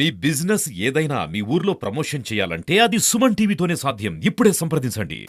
మీ business ఏదైనా మీ ఊర్లో promotion చేయాలంటే అది సుమన్ టీవీతోనే సాధ్యం. ఇప్పుడే సంప్రదించండి.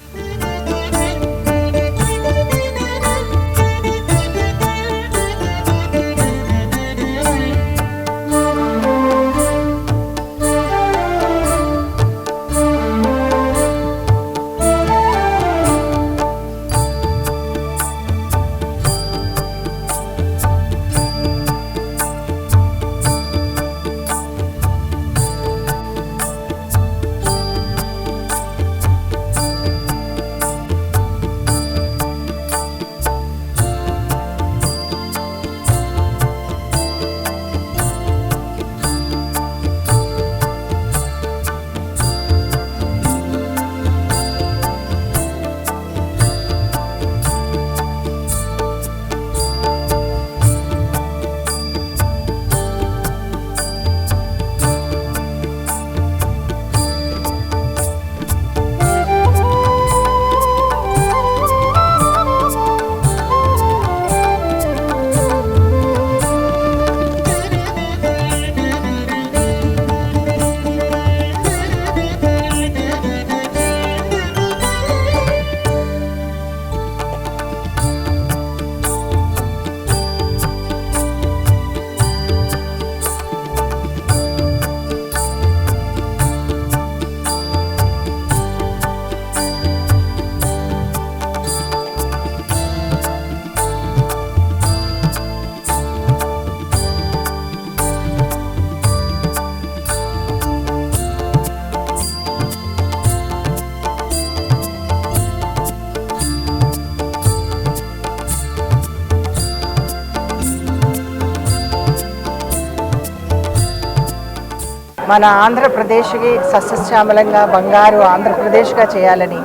మన ఆంధ్రప్రదేశ్కి సస్యశ్యామలంగా బంగారు ఆంధ్రప్రదేశ్గా చేయాలని,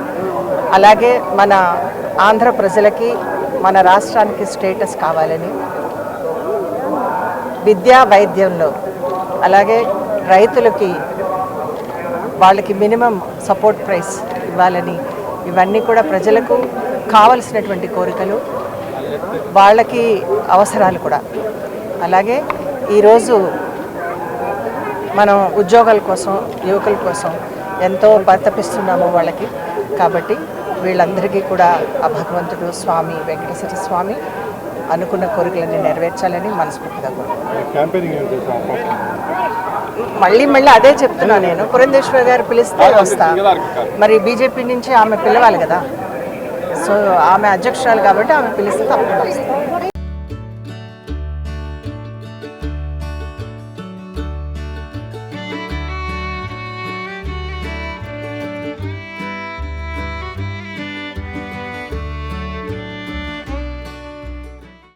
అలాగే మన ఆంధ్ర ప్రజలకి మన రాష్ట్రానికి స్టేటస్ కావాలని, విద్యా వైద్యంలో అలాగే రైతులకి వాళ్ళకి మినిమం సపోర్ట్ ప్రైస్ ఇవ్వాలని, ఇవన్నీ కూడా ప్రజలకు కావలసినటువంటి కోరికలు, వాళ్ళకి అవసరాలు కూడా. అలాగే ఈరోజు మనం ఉద్యోగాల కోసం, యువకుల కోసం ఎంతో పరితపిస్తున్నాము వాళ్ళకి. కాబట్టి వీళ్ళందరికీ కూడా ఆ భగవంతుడు స్వామి వెంకటేశ్వర స్వామి అనుకున్న కోరికలన్నీ నెరవేర్చాలని మనస్ఫూర్తిగా మళ్ళీ అదే చెప్తున్నా నేను. పురంధేశ్వరి గారు పిలిస్తే వస్తా. మరి బీజేపీ నుంచి ఆమె పిలవాలి కదా, సో ఆమె అధ్యక్షురాలు కాబట్టి ఆమె పిలిస్తే తప్పకుండా వస్తాను.